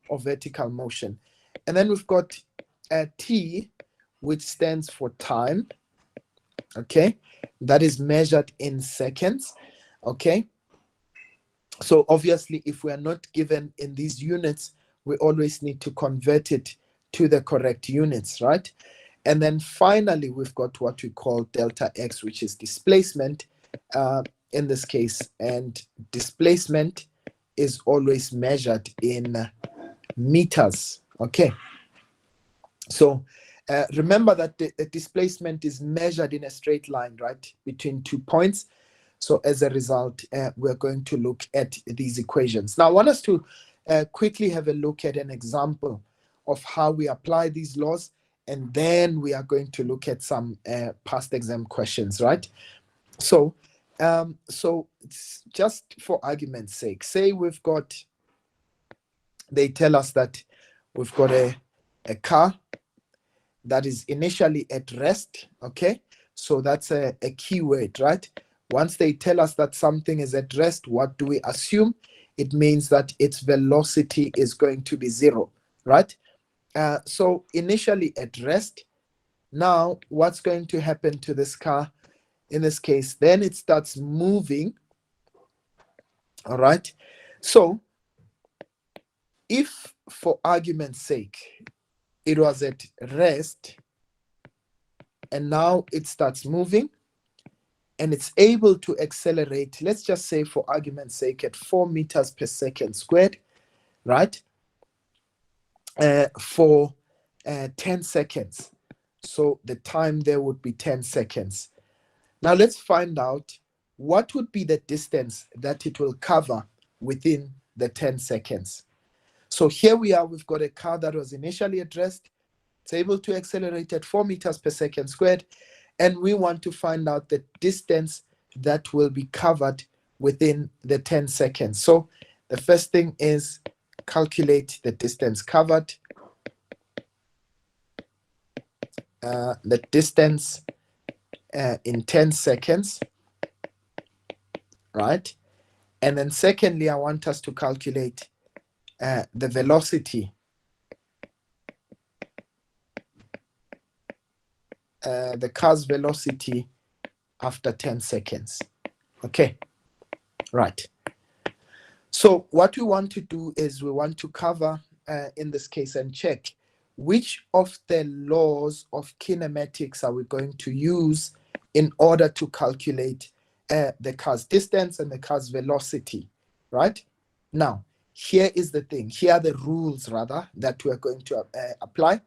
or vertical motion. And then we've got T, which stands for time. Okay, that is measured in seconds. Okay, so obviously if we are not given in these units, we always need to convert it to the correct units, right? And then finally we've got what we call delta x, which is displacement in this case, and displacement is always measured in meters. Okay, so remember that the displacement is measured in a straight line, right, between 2 points. So as a result, we're going to look at these equations. Now I want us to quickly have a look at an example of how we apply these laws, and then we are going to look at some past exam questions, right? So it's just for argument's sake, say we've got, they tell us that we've got a car that is initially at rest. Okay, so that's a key word, right? Once they tell us that something is at rest, what do we assume? It means that its velocity is going to be 0, right? So initially at rest. Now what's going to happen to this car in this case? Then it starts moving. All right, so if for argument's sake it was at rest and now it starts moving and it's able to accelerate, let's just say for argument's sake at 4 meters per second squared, right, for 10 seconds. So the time there would be 10 seconds. Now let's find out what would be the distance that it will cover within the 10 seconds. So here we are, we've got a car that was initially at rest. It's able to accelerate at 4 meters per second squared. And we want to find out the distance that will be covered within the 10 seconds. So the first thing is calculate the distance covered. The distance in 10 seconds, right? And then secondly, I want us to calculate the velocity. The car's velocity after 10 seconds. Okay, right. So what we want to do is we want to cover, in this case, and check which of the laws of kinematics are we going to use in order to calculate the car's distance and the car's velocity, right? Now, here is the thing. Here are the rules, rather, that we are going to apply.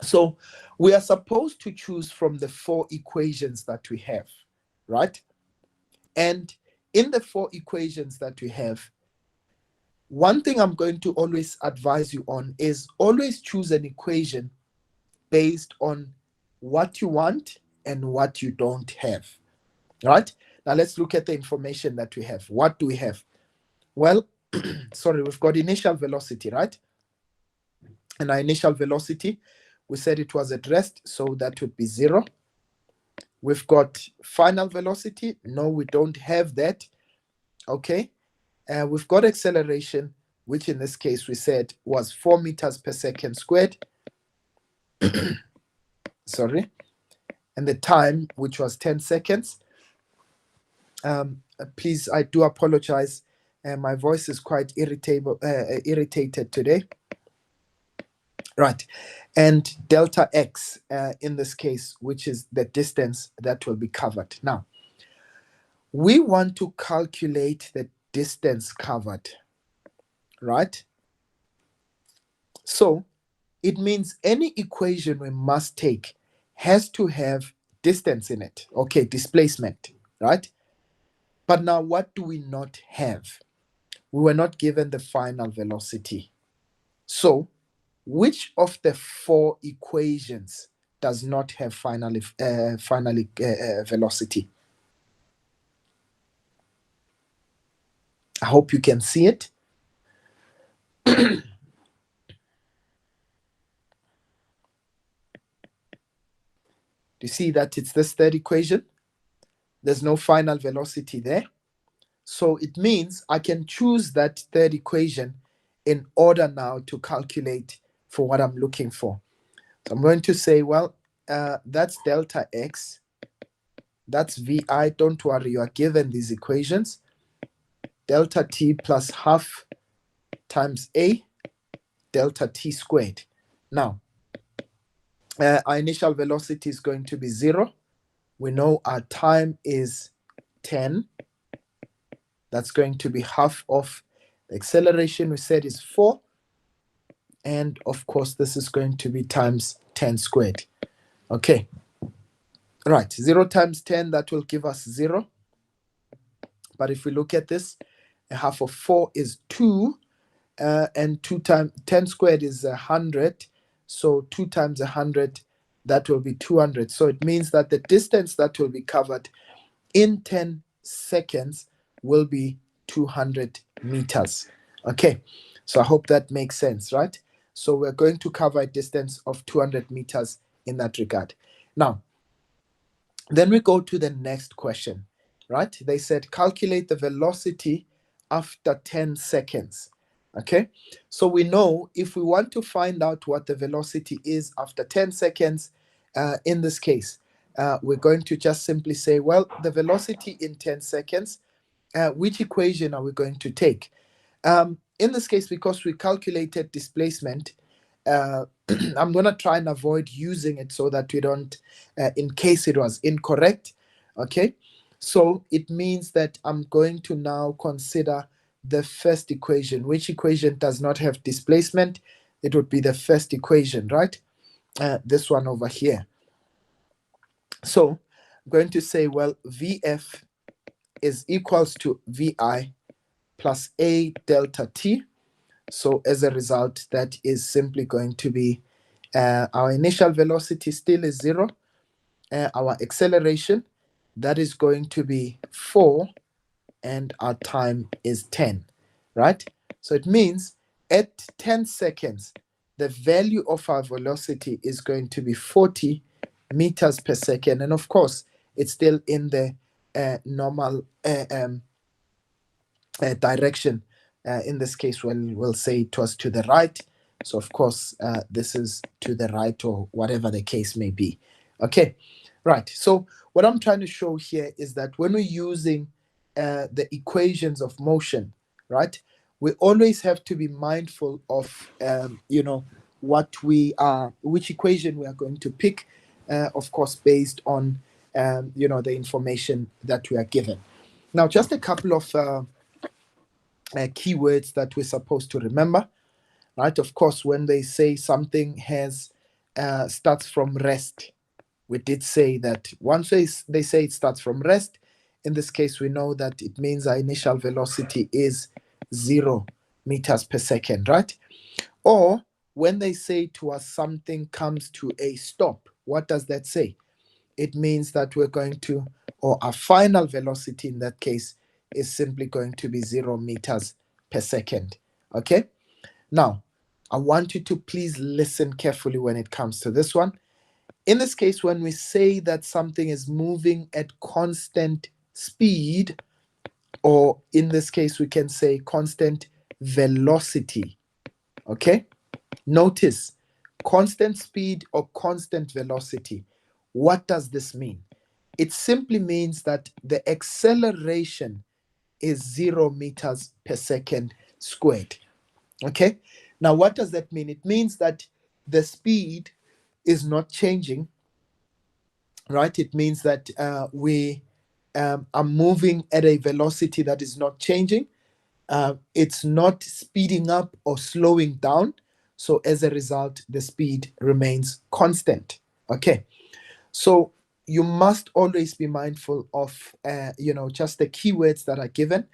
So we are supposed to choose from the 4 equations that we have, right? And in the 4 equations that we have, one thing I'm going to always advise you on is always choose an equation based on what you want and what you don't have, right? Now let's look at the information that we have. What do we have? Well, sorry, we've got initial velocity, right? And our initial velocity, we said it was at rest, so that would be 0. We've got final velocity. No, we don't have that. Okay. We've got acceleration, which in this case we said was 4 meters per second squared. Sorry. And the time, which was 10 seconds. Please, I do apologize. My voice is quite irritated today. Right. And delta x in this case, which is the distance that will be covered. Now, we want to calculate the distance covered, right? So it means any equation we must take has to have distance in it. Okay, displacement, right? But now what do we not have? We were not given the final velocity. So which of the 4 equations does not have final velocity? I hope you can see it. Do you see that it's this third equation? There's no final velocity there. So it means I can choose that third equation in order now to calculate for what I'm looking for. So I'm going to say, well, that's delta x, that's vi. Don't worry, you are given these equations. Delta t plus half times a delta t squared. Now, our initial velocity is going to be 0. We know our time is 10. That's going to be half of the acceleration we said is 4. And of course, this is going to be times 10 squared. Okay. Right. 0 times 10, that will give us 0. But if we look at this, a half of 4 is 2. And 2 times 10 squared is 100. So 2 times 100, that will be 200. So it means that the distance that will be covered in 10 seconds will be 200 meters. Okay, so I hope that makes sense, right? So we're going to cover a distance of 200 meters in that regard. Now, then we go to the next question, right? They said calculate the velocity after 10 seconds. Okay, so we know if we want to find out what the velocity is after 10 seconds, in this case, we're going to just simply say, well, the velocity in 10 seconds, which equation are we going to take? In this case, because we calculated displacement, I'm going to try and avoid using it so that we don't, in case it was incorrect. Okay, so it means that I'm going to now consider the first equation. Which equation does not have displacement? It would be the first equation, right? This one over here. So I'm going to say, well, Vf is equals to Vi plus A delta t. So as a result, that is simply going to be our initial velocity still is 0. Our acceleration, that is going to be 4. And our time is 10, right? So it means at 10 seconds, the value of our velocity is going to be 40 meters per second. And of course, it's still in the normal direction. In this case, we'll say it was to the right. So of course, this is to the right or whatever the case may be. Okay, right. So what I'm trying to show here is that when we're using the equations of motion, right, we always have to be mindful of, which equation we are going to pick, of course, based on, the information that we are given. Now, just a couple of keywords that we're supposed to remember, right? Of course, when they say something has starts from rest, we did say that once they say it starts from rest, in this case, we know that it means our initial velocity is 0 meters per second, right? Or when they say to us something comes to a stop, what does that say? It means that we're going to, or our final velocity in that case, is simply going to be 0 meters per second. Okay? Now, I want you to please listen carefully when it comes to this one. In this case, when we say that something is moving at constant speed, or in this case, we can say constant velocity. Okay? Notice constant speed or constant velocity. What does this mean? It simply means that the acceleration is 0 meters per second squared. Okay? Now, what does that mean? It means that the speed is not changing, right? It means that we are moving at a velocity that is not changing. It's not speeding up or slowing down. So as a result, the speed remains constant. Okay. So you must always be mindful of, just the keywords that are given,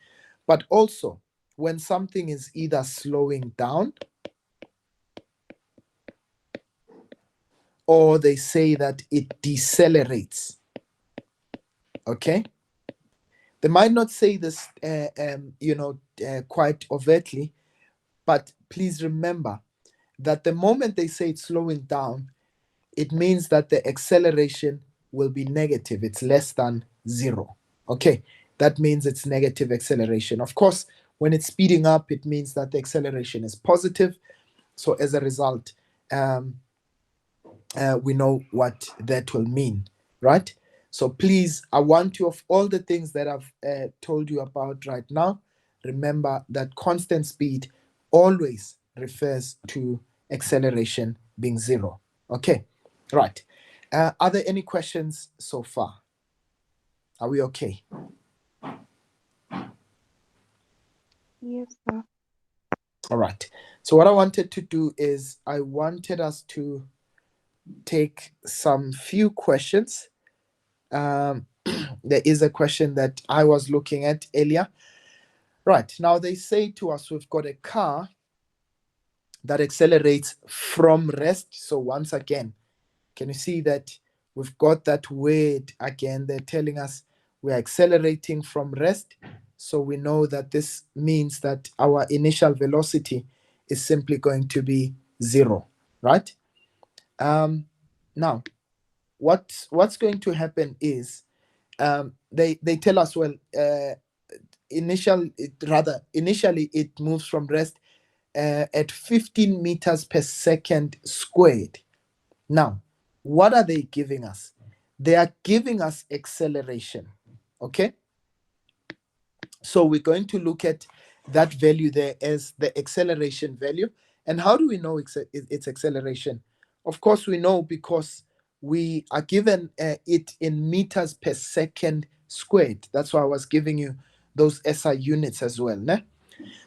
but also when something is either slowing down or they say that it decelerates. Okay. They might not say this, quite overtly, but please remember that the moment they say it's slowing down, it means that the acceleration will be negative. It's less than 0. Okay, that means it's negative acceleration. Of course, When it's speeding up, it means that the acceleration is positive. So as a result, we know what that will mean, right? So please, I want you, of all the things that I've told you about right now, remember that constant speed always refers to acceleration being zero. Okay, right. Are there any questions so far? Are we okay? Yes, sir. All right. So what I wanted to do is I wanted us to take some few questions. There is a question that I was looking at earlier. Right. Now they say to us, we've got a car that accelerates from rest. So once again, can you see that we've got that word again? They're telling us we're accelerating from rest. So we know that this means that our initial velocity is simply going to be zero, right? Now, what's going to happen is they tell us, well, initially it moves from rest at 15 meters per second squared. Now, what are they giving us? They are giving us acceleration. Okay. So we're going to look at that value there as the acceleration value. And how do we know it's acceleration? Of course, we know because we are given it in meters per second squared. That's why I was giving you those SI units as well. Ne?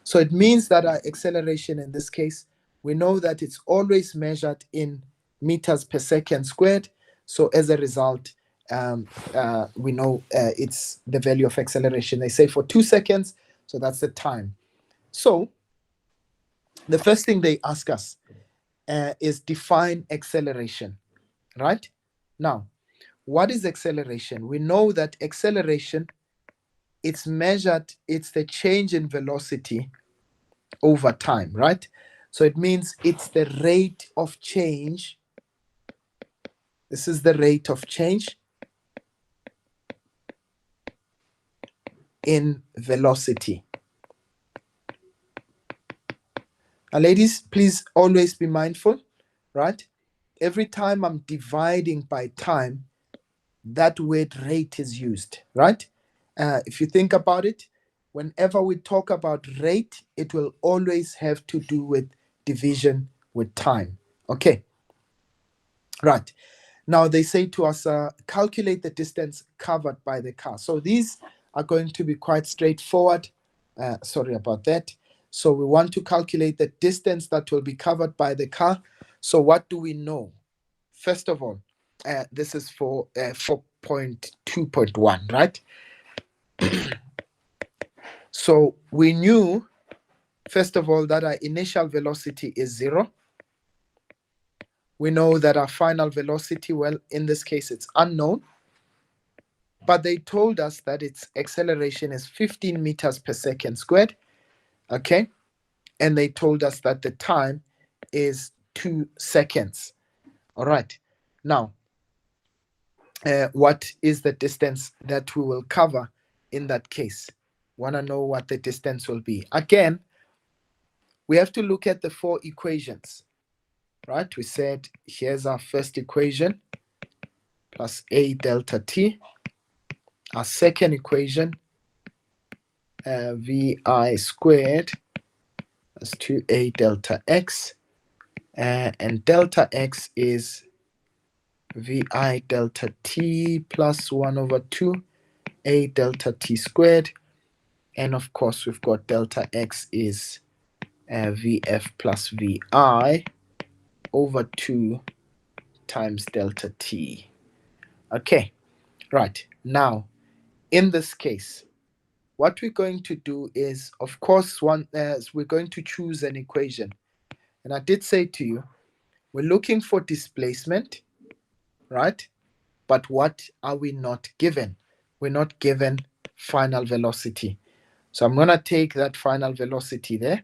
So it means that our acceleration in this case, we know that it's always measured in meters per second squared. So as a result, we know it's the value of acceleration. They say for 2 seconds, so that's the time. So the first thing they ask us is define acceleration, right? Now, what is acceleration? We know that acceleration, it's measured, it's the change in velocity over time, right? So it means it's the rate of change. This is the rate of change in velocity. Now, ladies, please always be mindful, right? Every time I'm dividing by time, that word rate is used, right? If you think about it, whenever we talk about rate, it will always have to do with division with time. Okay, right. Now they say to us, calculate the distance covered by the car. So these are going to be quite straightforward. Sorry about that. So we want to calculate the distance that will be covered by the car. So what do we know? First of all, this is for 4.2.1, right? So we knew, first of all, that our initial velocity is zero. We know that our final velocity, well, in this case, it's unknown. But they told us that its acceleration is 15 meters per second squared. Okay. And they told us that the time is 2 seconds. All right. Now, what is the distance that we will cover in that case? Want to know what the distance will be? Again, we have to look at the 4 equations, right? We said here's our first equation plus a delta t. Our second equation, vi squared is 2a delta x, and delta x is vi delta t plus 1 over 2 a delta t squared, and of course we've got delta x is vf plus vi over 2 times delta t. Okay, right. Now, in this case, what we're going to do is, of course, we're going to choose an equation. And I did say to you, we're looking for displacement, right? But what are we not given? We're not given final velocity. So I'm going to take that final velocity there.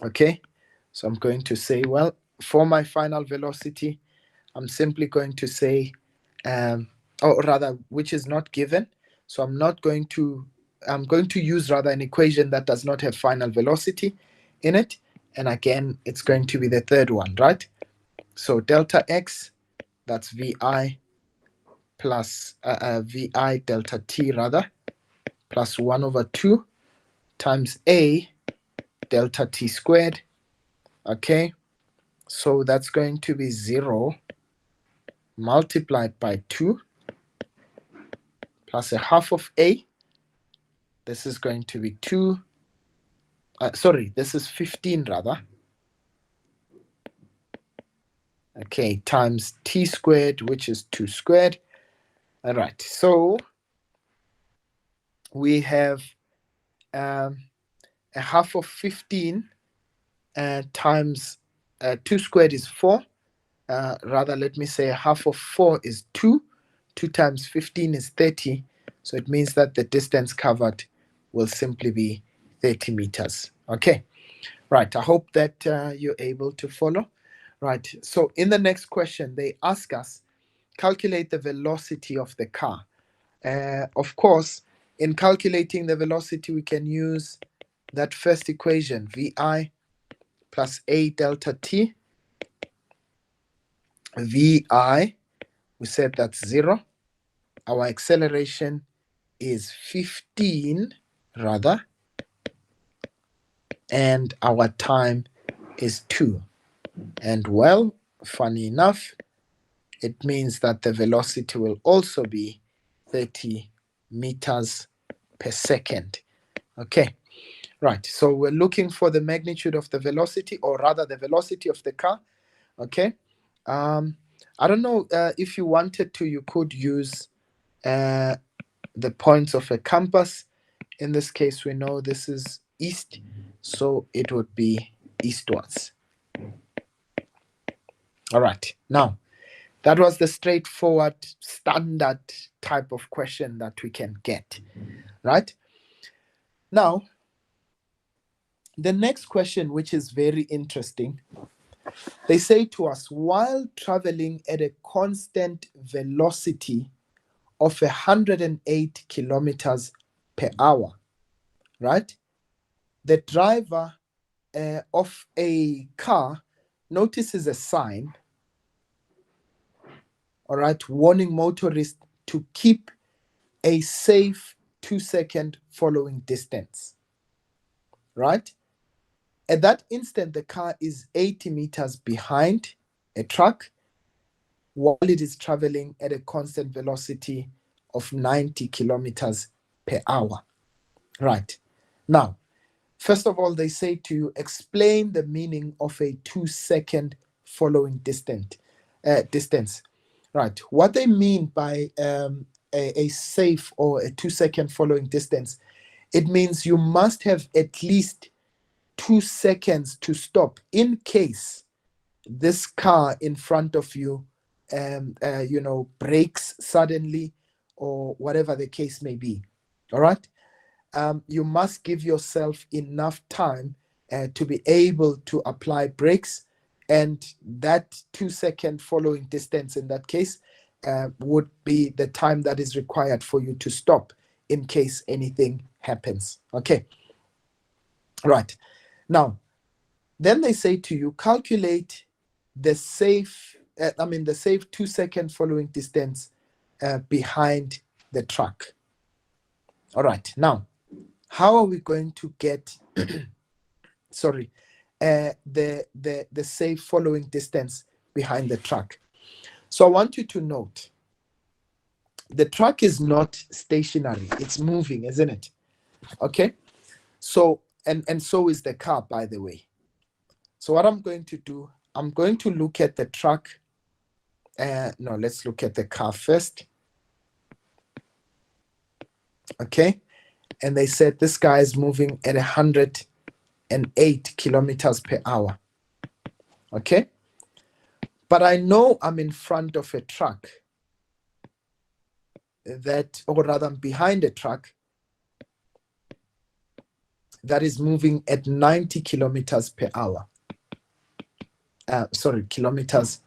Okay. So I'm going to say, well, for my final velocity, I'm simply going to say, or rather, which is not given. So I'm not going to I'm going to use rather an equation that does not have final velocity in it. And again, it's going to be the third one, right? So delta x, that's vi plus vi delta t rather, plus 1 over 2 times a delta t squared. Okay, so that's going to be 0 multiplied by 2 plus a half of a. This is going to be 2. This is 15 rather. Okay, times t squared, which is 2 squared. All right, so we have a half of 15 times 2 squared is 4. Rather, let me say a half of 4 is 2. 2 times 15 is 30. So it means that the distance covered will simply be 30 meters. Okay, right. I hope that you're able to follow. Right, so in the next question, they ask us, calculate the velocity of the car. Of course, in calculating the velocity, we can use that first equation, vi plus a delta t. Vi, we said that's 0. Our acceleration is 15 rather, and our time is 2. And well, funny enough, it means that the velocity will also be 30 meters per second. Okay, right. So we're looking for the magnitude of the velocity, or rather the velocity of the car. Okay. I don't know if you wanted to, you could use the points of a compass. In this case, we know this is east, so it would be eastwards. All right. Now, that was the straightforward standard type of question that we can get, right? Now, the next question, which is very interesting, they say to us, while traveling at a constant velocity of 108 kilometers per hour, right? The driver of a car notices a sign, all right, warning motorists to keep a safe 2-second following distance, right? At that instant, the car is 80 meters behind a truck while it is traveling at a constant velocity of 90 kilometers per hour, right? Now, first of all, they say to you, explain the meaning of a 2-second following distance. Right. What they mean by a safe or a 2-second following distance, it means you must have at least 2 seconds to stop in case this car in front of you, breaks suddenly or whatever the case may be. All right. You must give yourself enough time to be able to apply brakes, and that 2-second following distance in that case would be the time that is required for you to stop in case anything happens. Okay, right. Now, then they say to you, calculate the safe 2-second following distance behind the truck. All right, now, how are we going to get the safe following distance behind the truck? So I want you to note, the truck is not stationary, it's moving, isn't it? Okay, so and so is the car, by the way. So what I'm going to do, I'm going to look at the truck. No, let's look at the car first. Okay, and they said this guy is moving at 108 kilometers per hour. Okay, but I know I'm in front of a truck or rather I'm behind a truck that is moving at 90 kilometers per hour. Kilometers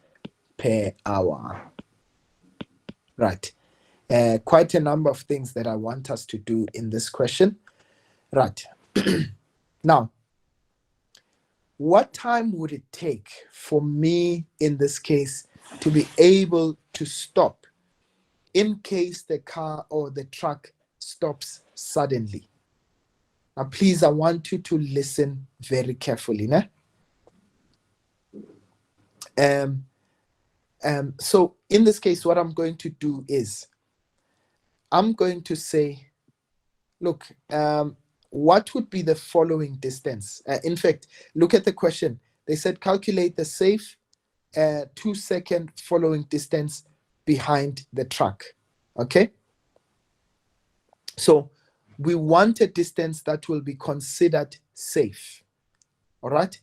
per hour. Right. Quite a number of things that I want us to do in this question. Right. Now, what time would it take for me, in this case, to be able to stop in case the car or the truck stops suddenly? Now, please, I want you to listen very carefully. Né? So in this case, what I'm going to do is I'm going to say, look, what would be the following distance? In fact, look at the question. They said calculate the safe 2-second following distance behind the truck. Okay. So we want a distance that will be considered safe. All right.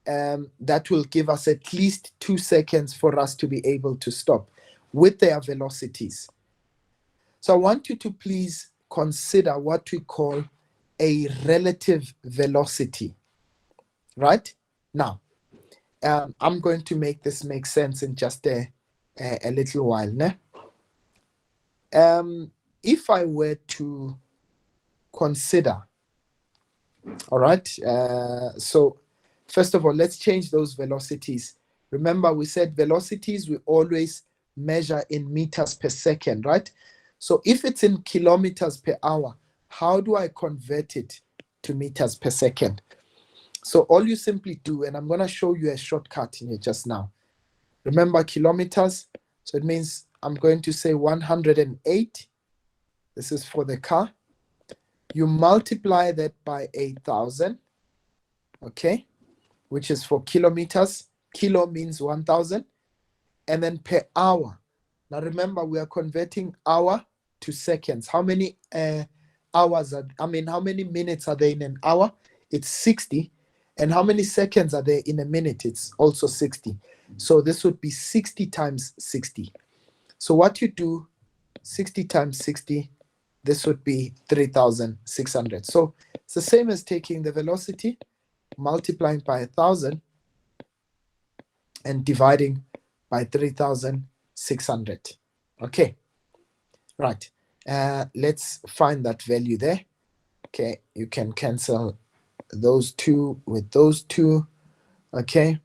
That will give us at least 2 seconds for us to be able to stop with their velocities. So I want you to please consider what we call a relative velocity. Right? Now, I'm going to make this make sense in just a little while. Né? If I were to consider, all right, so first of all, let's change those velocities. Remember, we said velocities we always measure in meters per second, right? So if it's in kilometers per hour, how do I convert it to meters per second? So all you simply do, and I'm going to show you a shortcut in here just now. Remember kilometers, so it means I'm going to say 108. This is for the car. You multiply that by 8,000, okay, which is for kilometers. Kilo means 1,000. And then per hour. Now remember, we are converting hour to seconds. How many hours how many minutes are there in an hour? It's 60. And how many seconds are there in a minute? It's also 60. So this would be 60 times 60. So what you do, 60 times 60, this would be 3,600. So it's the same as taking the velocity, multiplying by 1,000, and dividing by 3,600. Okay, right. Let's find that value there. Okay, you can cancel those two with those two. Okay,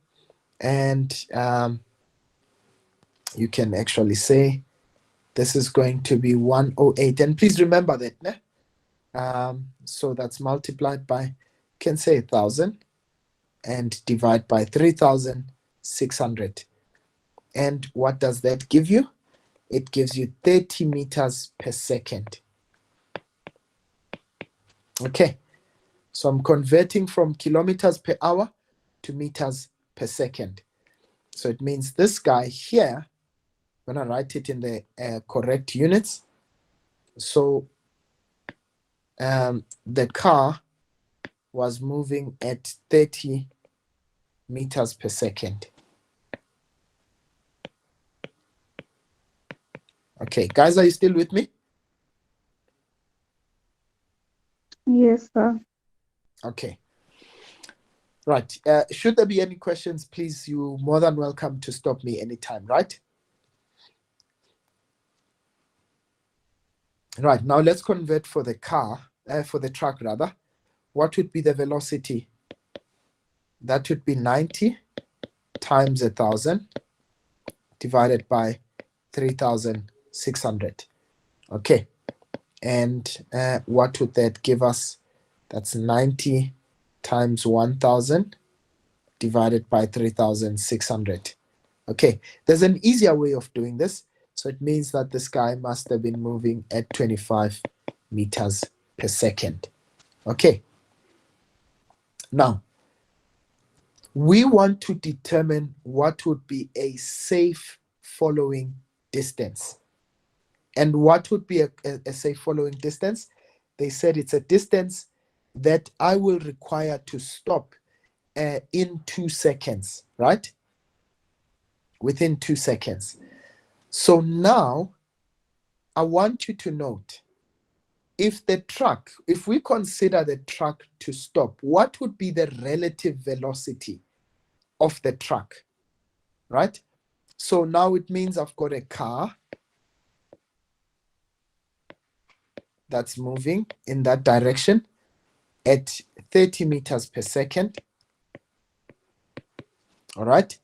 and you can actually say this is going to be 108. And please remember that. Né? So that's multiplied by, you can say 1,000 and divide by 3,600. And what does that give you? It gives you 30 meters per second. Okay, so I'm converting from kilometers per hour to meters per second. So it means this guy here, I'm going to write it in the correct units. So the car was moving at 30 meters per second. Okay, guys, are you still with me? Yes, sir. Okay. Right. Should there be any questions, please, you're more than welcome to stop me anytime, right? Right, now let's convert for the truck rather. What would be the velocity? That would be 90 times 1,000 divided by 3,600. Okay, and what would that give us? That's 90 times 1,000 divided by 3,600. Okay, there's an easier way of doing this. So it means that this guy must have been moving at 25 meters per second. Okay. Now, we want to determine what would be a safe following distance. And what would be a safe following distance? They said it's a distance that I will require to stop in 2 seconds, right? Within 2 seconds. So now I want you to note, if we consider the truck to stop, what would be the relative velocity of the truck, right? So now it means I've got a car that's moving in that direction at 30 meters per second. All right.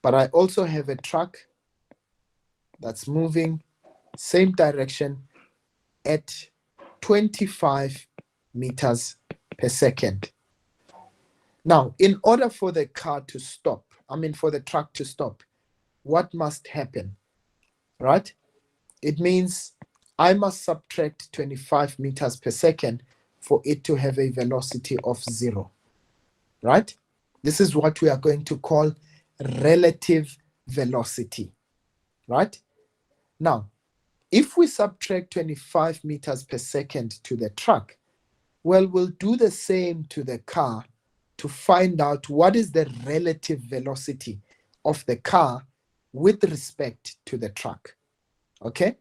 But I also have a truck that's moving same direction at 25 meters per second. Now, in order for the car to stop, for the truck to stop, what must happen, right? It means I must subtract 25 meters per second for it to have a velocity of 0, right? This is what we are going to call relative velocity, right? Now, if we subtract 25 meters per second to the truck, well, we'll do the same to the car to find out what is the relative velocity of the car with respect to the truck. Okay?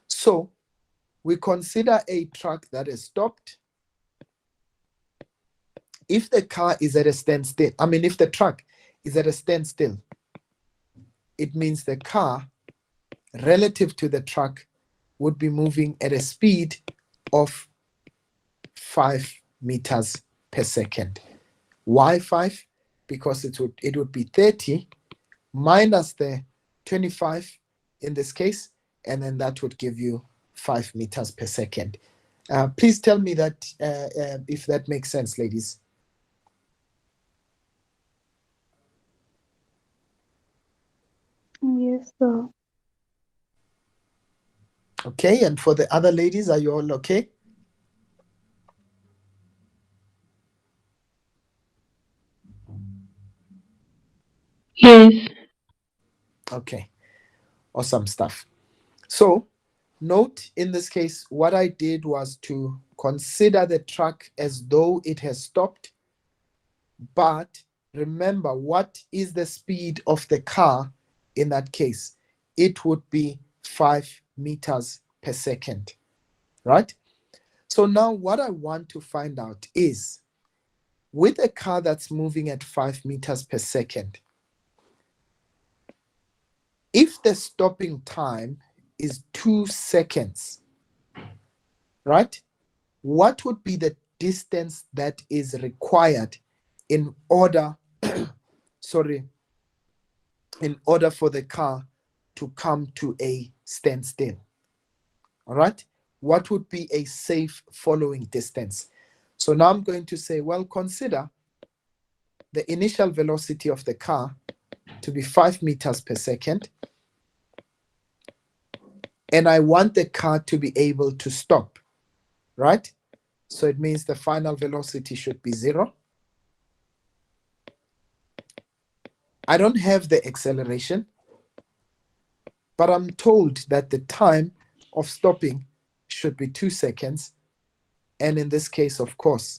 So we consider a truck that is stopped. If the car is at a standstill, if the truck is at a standstill, it means the car relative to the truck would be moving at a speed of 5 meters per second. Why 5? Because it would be 30 minus the 25 in this case, and then that would give you 5 meters per second. Please tell me that if that makes sense, ladies. Yes, sir. Okay, and for the other ladies, are you all okay? Yes. Okay, awesome stuff. So note in this case, what I did was to consider the truck as though it has stopped, but remember, what is the speed of the car in that case? It would be 5 meters per second, right? So now what I want to find out is, with a car that's moving at 5 meters per second, if the stopping time is 2 seconds, right? What would be the distance that is required in order in order for the car to come to a standstill? All right, what would be a safe following distance? So now I'm going to say, well, consider the initial velocity of the car to be 5 meters per second, and I want the car to be able to stop, right? So it means the final velocity should be 0. I don't have the acceleration, but I'm told that the time of stopping should be 2 seconds. And in this case, of course,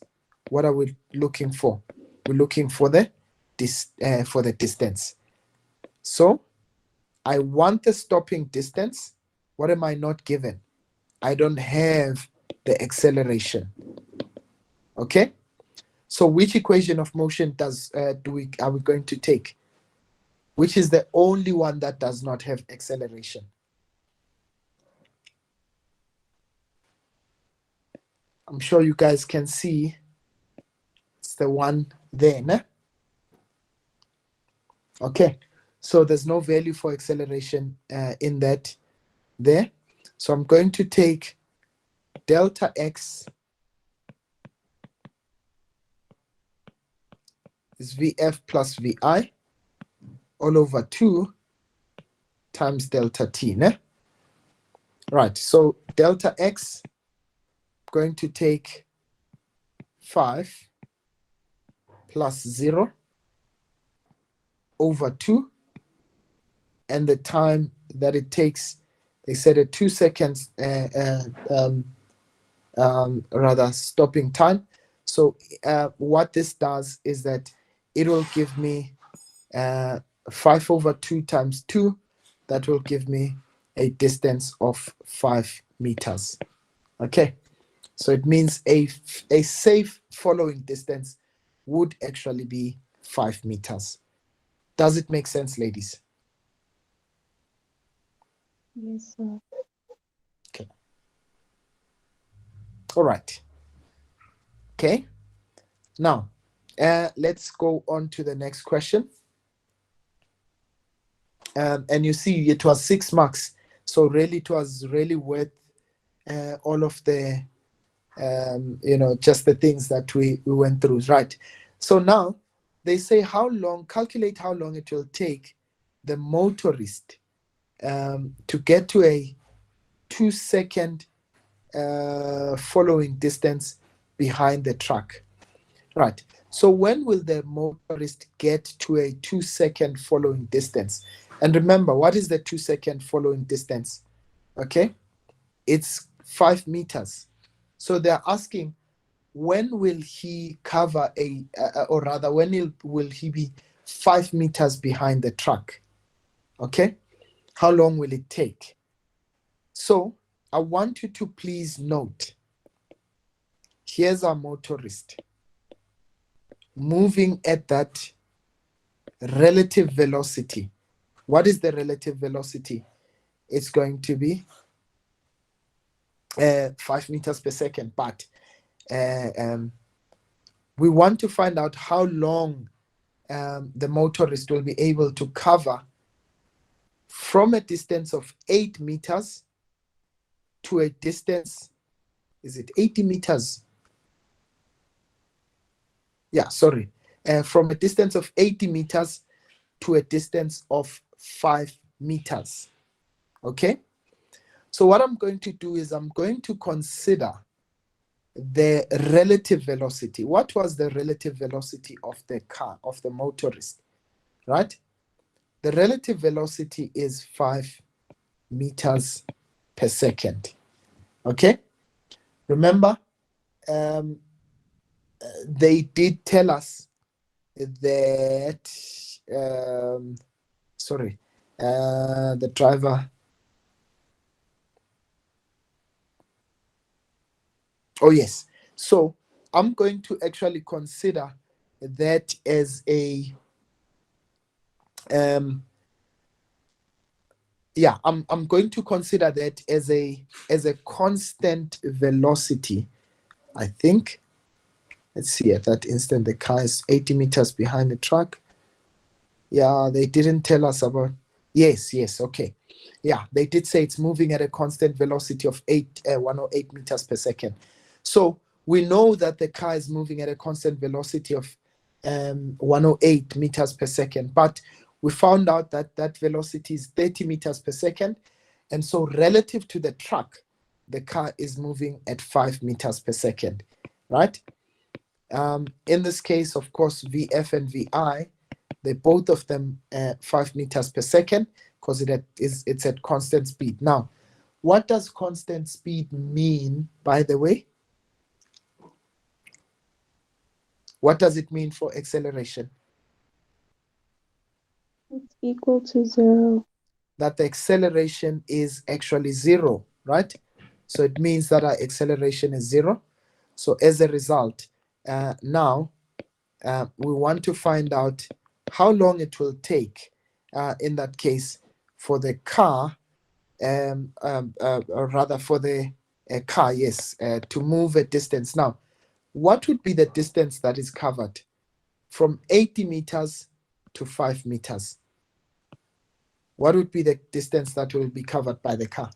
what are we looking for? We're looking for the distance. So I want the stopping distance. What am I not given? I don't have the acceleration. Okay. So which equation of motion are we going to take? Which is the only one that does not have acceleration? I'm sure you guys can see it's the one there. Né? Okay, so there's no value for acceleration in that there. So I'm going to take delta x is Vf plus Vi all over 2 times delta t. Né? Right, so delta x, going to take 5 plus 0 over 2, and the time that it takes, they said at 2 seconds, rather stopping time. So what this does is that it will give me 5 over 2 times 2. That will give me a distance of 5 meters. Okay, so it means a safe following distance would actually be 5 meters. Does it make sense, ladies? Yes, sir. Okay. All right. Okay. Now, let's go on to the next question. And you see, it was 6 marks. So really, it was really worth all of the, just the things that we went through, right? So now they say calculate how long it will take the motorist to get to a 2-second following distance behind the truck. Right. So when will the motorist get to a 2-second following distance? And remember, what is the 2-second following distance? Okay. It's 5 meters. So they're asking, when will he cover or rather, will he be 5 meters behind the truck? Okay. How long will it take? So I want you to please note, here's our motorist moving at that relative velocity. What is the relative velocity? It's going to be 5 meters per second, but we want to find out how long the motorist will be able to cover from a distance of 8 meters to a distance, is it 80 meters? Yeah, sorry. From a distance of 80 meters to a distance of 5 meters. Okay? So what I'm going to do is I'm going to consider the relative velocity. What was the relative velocity of the car, of the motorist, right? The relative velocity is 5 meters per second. Okay? Remember, they did tell us that, the driver, oh yes, so I'm going to actually consider that as a, I'm going to consider that as a constant velocity, I think. Let's see, at that instant, the car is 80 meters behind the truck. Yeah, they didn't tell us about, yes, okay. Yeah, they did say it's moving at a constant velocity of 108 meters per second. So we know that the car is moving at a constant velocity of 108 meters per second, but we found out that that velocity is 30 meters per second. And so relative to the truck, the car is moving at 5 meters per second, right? In this case, of course, VF and VI, they both of them 5 meters per second because it's at constant speed. Now, what does constant speed mean, by the way? What does it mean for acceleration? It's equal to 0. That the acceleration is actually 0, right? So it means that our acceleration is 0. So as a result, now we want to find out how long it will take, in that case, for the car, or rather for the car, yes, to move a distance. Now, what would be the distance that is covered from 80 meters to 5 meters? What would be the distance that will be covered by the car?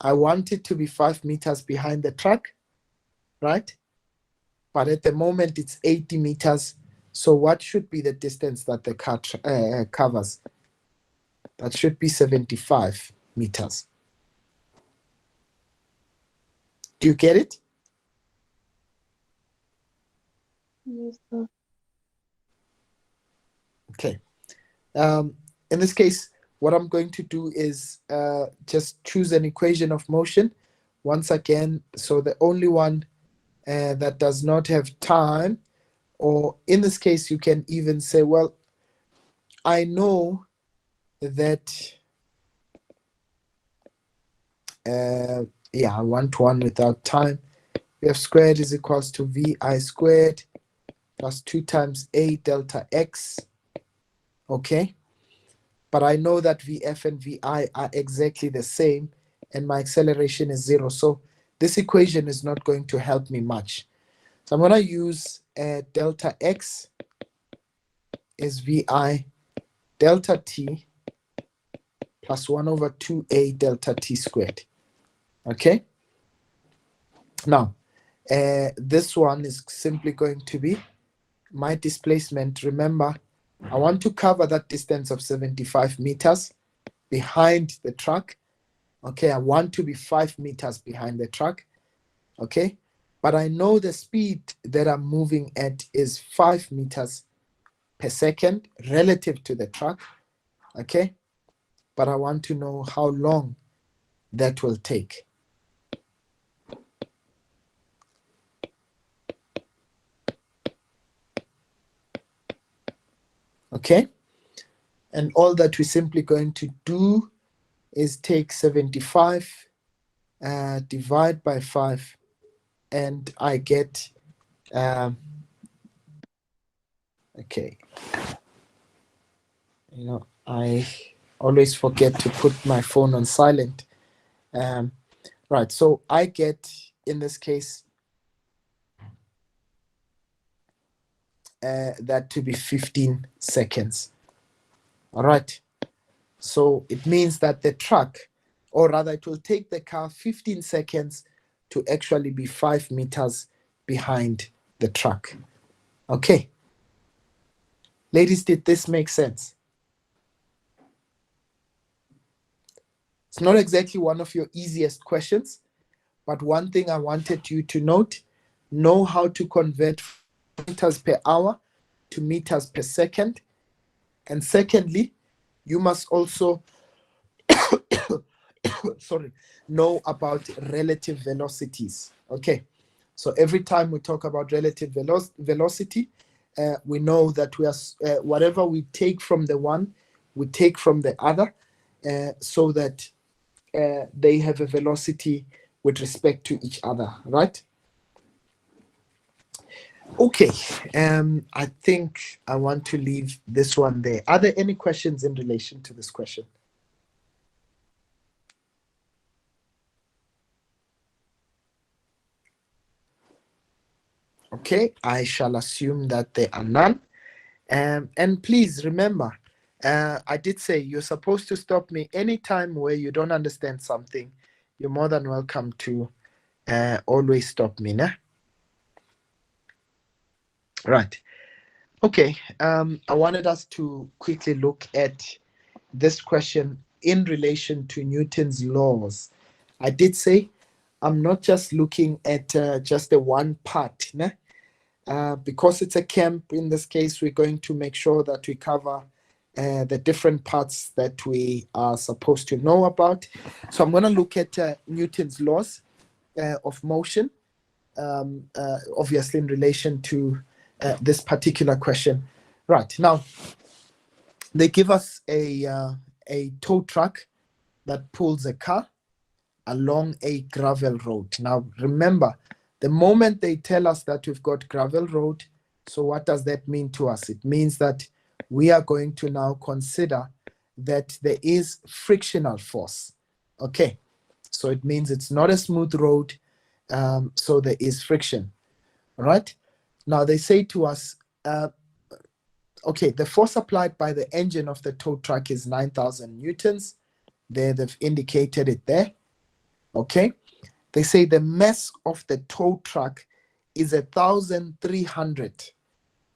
I want it to be 5 meters behind the truck, right? But at the moment it's 80 meters. So what should be the distance that the car covers? That should be 75 meters. Do you get it? Yes, sir. Okay. In this case, what I'm going to do is just choose an equation of motion once again. So the only one that does not have time, or in this case, you can even say, well, I know that, I want one without time. F squared is equals to VI squared plus 2 times A delta X. Okay. But I know that VF and VI are exactly the same. and my acceleration is 0. So this equation is not going to help me much. So I'm going to use delta x is vi delta t plus 1 over 2a delta t squared. Okay? Now, this one is simply going to be my displacement. Remember, I want to cover that distance of 75 meters behind the truck. Okay, I want to be 5 meters behind the truck. Okay, but I know the speed that I'm moving at is 5 meters per second relative to the truck. Okay, but I want to know how long that will take. Okay, and all that we're simply going to do is take 75, divide by 5, and I get, okay, you know, I always forget to put my phone on silent. Right, so I get, in this case, that to be 15 seconds. All right, so it means that the truck, or rather it will take the car 15 seconds to actually be 5 meters behind the truck. Okay. Ladies, did this make sense? It's not exactly one of your easiest questions, but one thing I wanted you to know how to convert meters per hour to meters per second. And secondly, you must also know about relative velocities. Okay, so every time we talk about relative velocity, we know that we are whatever we take from the one, we take from the other, so that they have a velocity with respect to each other, right? Okay, I think I want to leave this one there. Are there any questions in relation to this question? Okay, I shall assume that there are none. And please remember, I did say you're supposed to stop me anytime where you don't understand something. You're more than welcome to always stop me, nah? Right. Okay, I wanted us to quickly look at this question in relation to Newton's laws. I did say I'm not just looking at just the one part, nah? Because it's a camp, in this case, we're going to make sure that we cover the different parts that we are supposed to know about. So I'm going to look at Newton's laws of motion, obviously in relation to this particular question. Right, now, they give us a tow truck that pulls a car along a gravel road. Now, remember, the moment they tell us that we've got gravel road, so what does that mean to us? It means that we are going to now consider that there is frictional force. Okay, so it means it's not a smooth road, so there is friction. All right, now they say to us, okay, the force applied by the engine of the tow truck is 9,000 newtons. There, they've indicated it there. Okay, they say the mass of the tow truck is 1,300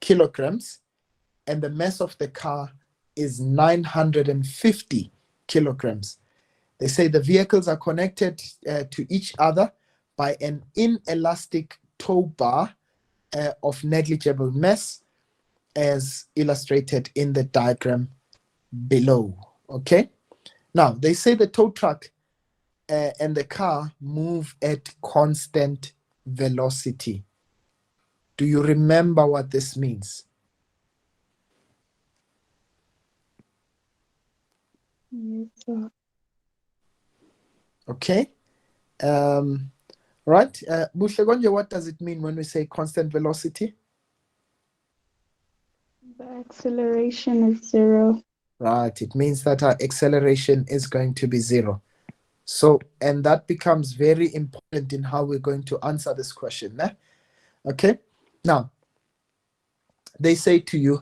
kilograms, and the mass of the car is 950 kilograms. They say the vehicles are connected to each other by an inelastic tow bar of negligible mass, as illustrated in the diagram below. Okay, now they say the tow truck and the car move at constant velocity. Do you remember what this means? Yes, sir. Okay. Right. Buhlegonje, what does it mean when we say constant velocity? The acceleration is 0. Right. It means that our acceleration is going to be 0. So, and that becomes very important in how we're going to answer this question. Okay. Now, they say to you,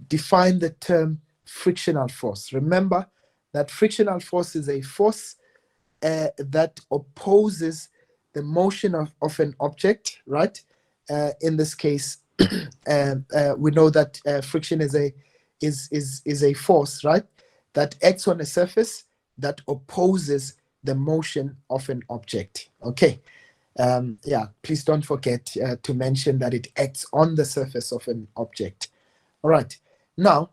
define the term frictional force. Remember that frictional force is a force that opposes the motion of an object, right? In this case, we know that friction is a force, right, that acts on a surface that opposes the motion of an object. Okay. Yeah, please don't forget to mention that it acts on the surface of an object. All right. Now,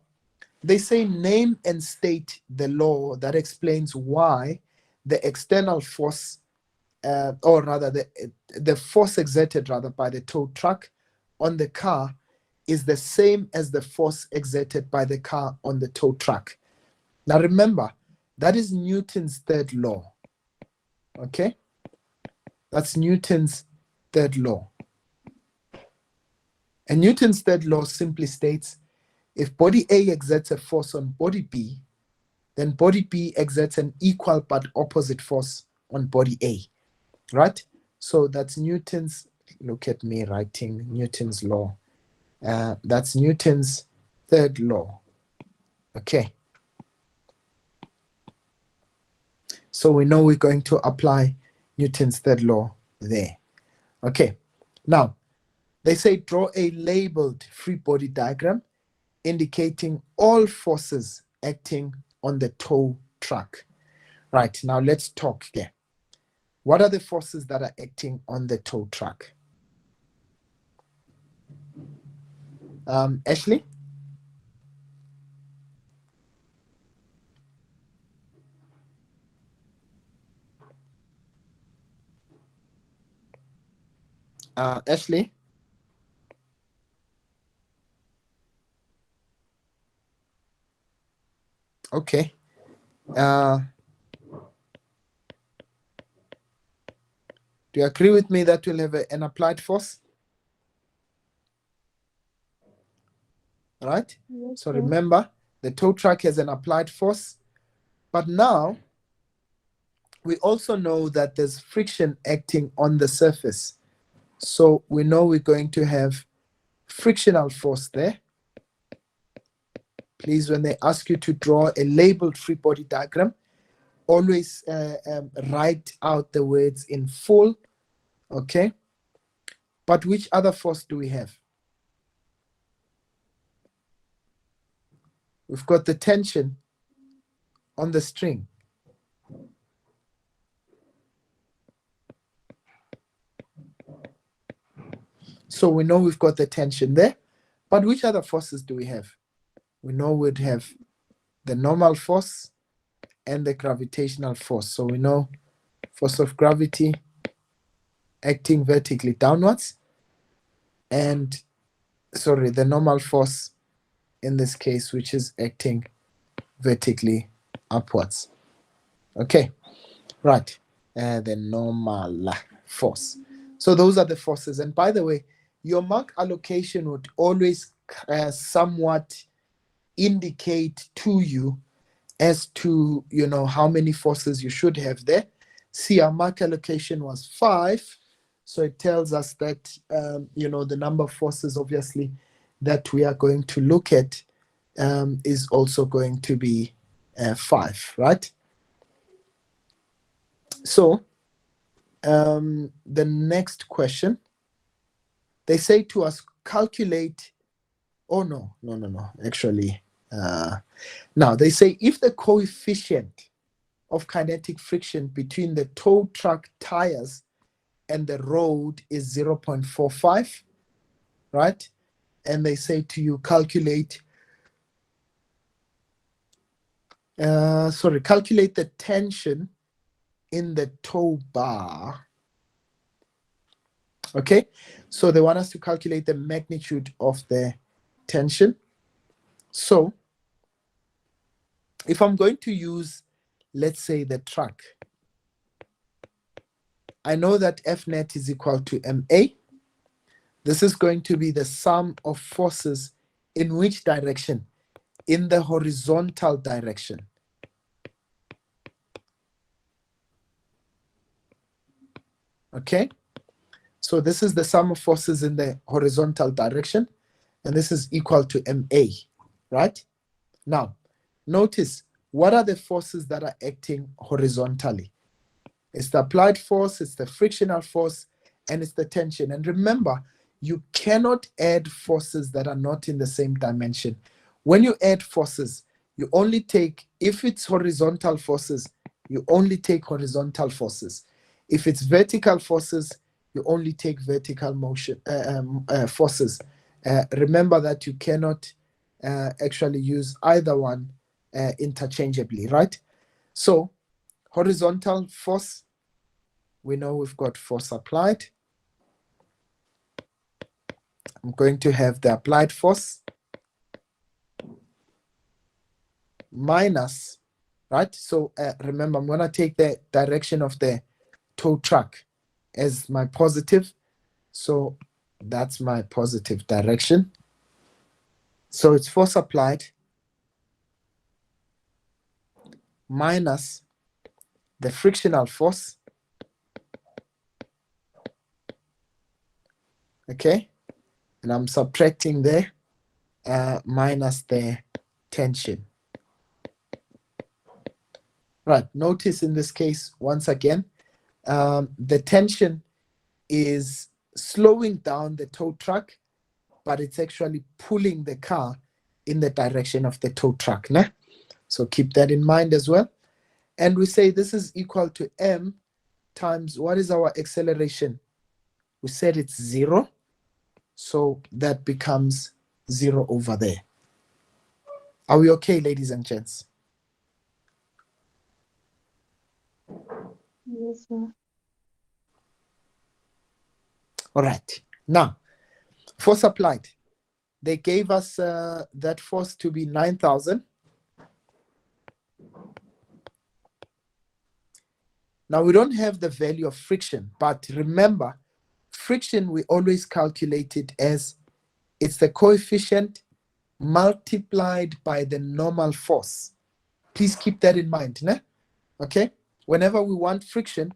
they say name and state the law that explains why the external force, or rather the force exerted rather by the tow truck on the car is the same as the force exerted by the car on the tow truck. Now remember, that is Newton's third law. Okay? That's Newton's third law. And Newton's third law simply states, if body A exerts a force on body B, then body B exerts an equal but opposite force on body A, right? So that's Newton's, look at me writing Newton's law. That's Newton's third law. Okay. So we know we're going to apply Newton's third law there. Okay. Now, they say draw a labeled free body diagram indicating all forces acting on the tow truck. Right, now let's talk here. What are the forces that are acting on the tow truck? Ashley? Ashley? Okay. Do you agree with me that we'll have an applied force? All right. Yes, So sir. remember, the tow truck has an applied force. But now, we also know that there's friction acting on the surface. So we know we're going to have frictional force there. Please, when they ask you to draw a labeled free body diagram, always write out the words in full. Okay. But which other force do we have? We've got the tension on the string. So we know we've got the tension there. But which other forces do we have? We know we'd have the normal force and the gravitational force. So we know force of gravity acting vertically downwards, and sorry, the normal force in this case, which is acting vertically upwards. Okay, right. The normal force. So those are the forces. And by the way, your mark allocation would always somewhat indicate to you as to, you know, how many forces you should have there. See, our mark allocation was 5. So it tells us that, you know, the number of forces, obviously, that we are going to look at is also going to be 5, right? So the next question, they say to us, calculate, oh, no, actually, now they say if the coefficient of kinetic friction between the tow truck tires and the road is 0.45, right? And they say to you, calculate the tension in the tow bar. Okay, so they want us to calculate the magnitude of the tension. So if I'm going to use, let's say, the truck, I know that F net is equal to MA. This is going to be the sum of forces in which direction? In the horizontal direction. Okay, so this is the sum of forces in the horizontal direction, and this is equal to MA, right? Now, notice, what are the forces that are acting horizontally? It's the applied force, it's the frictional force, and it's the tension. And remember, you cannot add forces that are not in the same dimension. When you add forces, you only take, if it's horizontal forces, you only take horizontal forces. If it's vertical forces, you only take vertical motion forces. Remember that you cannot actually use either one interchangeably, right? So horizontal force, we know we've got force applied. I'm going to have the applied force minus, right? So remember, I'm going to take the direction of the tow truck as my positive. So that's my positive direction. So it's force applied minus the frictional force. Okay. And I'm subtracting there minus the tension. Right. Notice in this case, once again, the tension is slowing down the tow truck, but it's actually pulling the car in the direction of the tow truck. Né? So keep that in mind as well. And we say this is equal to m times, what is our acceleration? We said it's 0. So that becomes 0 over there. Are we okay, ladies and gents? Yes, sir. All right. Now, force applied. They gave us that force to be 9,000. Now, we don't have the value of friction, but remember, friction we always calculate it as it's the coefficient multiplied by the normal force. Please keep that in mind. Né? Okay? Whenever we want friction,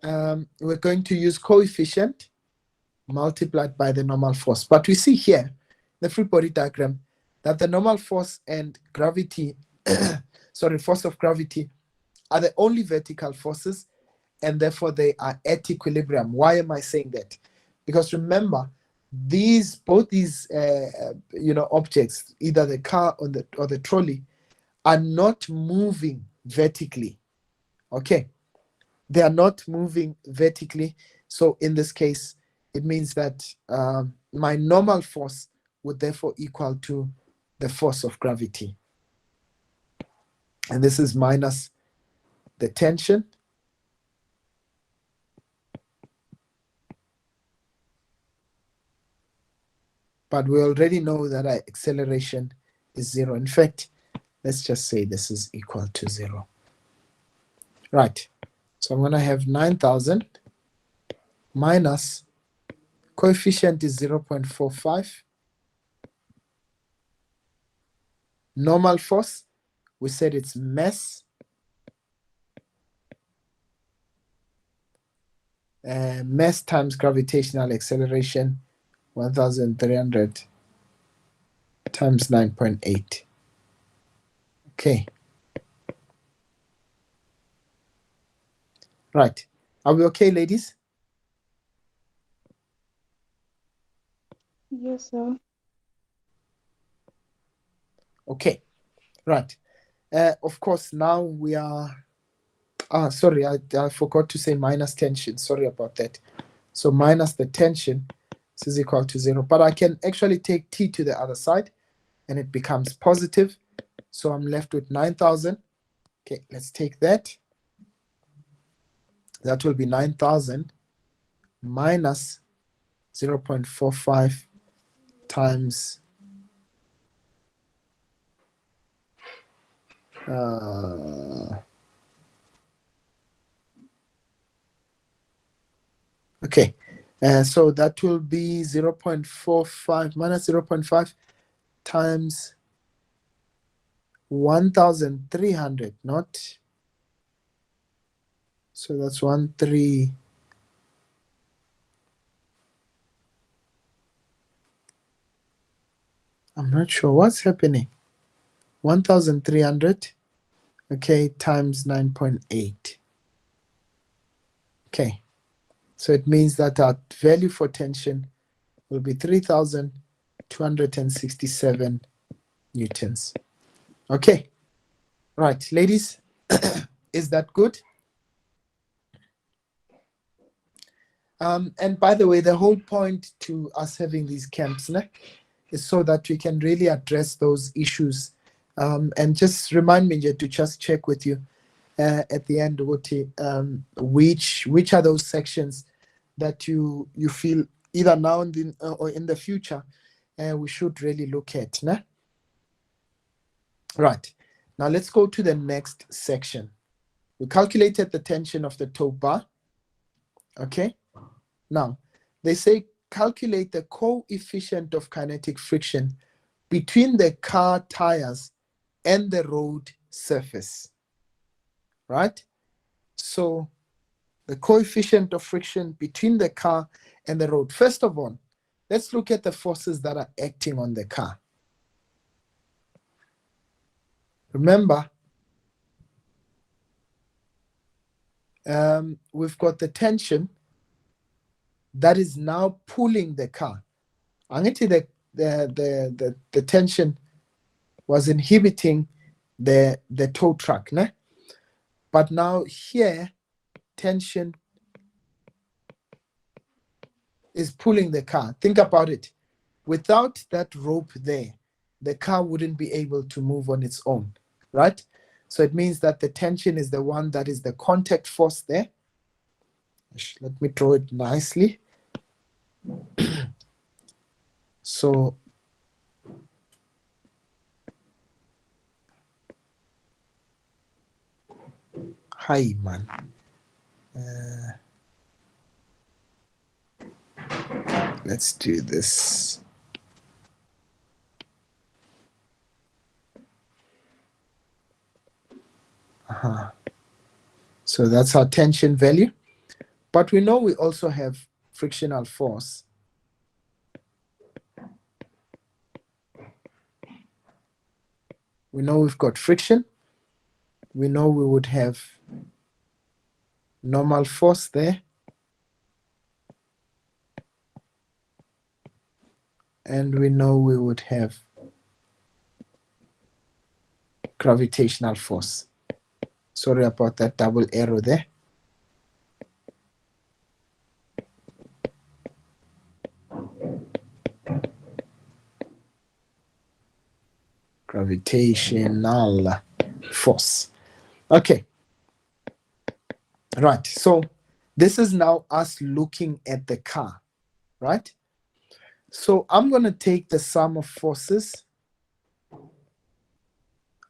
we're going to use coefficient multiplied by the normal force. But we see here, the free body diagram, that the normal force and gravity, force of gravity, are the only vertical forces, and therefore they are at equilibrium. Why am I saying that? Because remember, both these objects, either the car or the trolley, are not moving vertically. Okay, they are not moving vertically. So in this case, it means that my normal force would therefore equal to the force of gravity. And this is minus the tension. But we already know that our acceleration is 0. In fact, let's just say this is equal to 0. Right. So I'm going to have 9,000 minus coefficient is 0.45. Normal force, we said it's mass. Mass times gravitational acceleration, 1,300 times 9.8. Okay. Right. Are we okay, ladies? Yes, sir. Okay. Right. Of course, now we are... sorry, I forgot to say minus tension. Sorry about that. So minus the tension, this is equal to 0. But I can actually take t to the other side, and it becomes positive. So I'm left with 9,000. Okay, let's take that. That will be 9,000 minus 0.45 times okay, so that will be 0.45 minus 0.5 times 1,300, not. So that's 1,300. I'm not sure what's happening. 1,300, okay, times 9.8. Okay, so it means that our value for tension will be 3,267 newtons. Okay, right, ladies, is that good? And by the way, the whole point to us having these camps is so that we can really address those issues. And just remind me to just check with you at the end, Wuti, which are those sections that you feel either now and then, or in the future we should really look at. Right, now let's go to the next section. We calculated the tension of the tow bar. Okay, now they say calculate the coefficient of kinetic friction between the car tires and the road surface. Right, so the coefficient of friction between the car and the road. First of all, let's look at the forces that are acting on the car. Remember, we've got the tension that is now pulling the car. The tension was inhibiting the tow truck, but now here tension is pulling the car. Think about it. Without that rope there, the car wouldn't be able to move on its own, right? So it means that the tension is the one that is the contact force there. Let me draw it nicely. So hi man. Let's do this. So that's our tension value. But we know we also have frictional force. We know we've got friction. We know we would have normal force there. And we know we would have gravitational force. Sorry about that double arrow there. Gravitational force. Okay. Right. So this is now us looking at the car, right? So I'm going to take the sum of forces,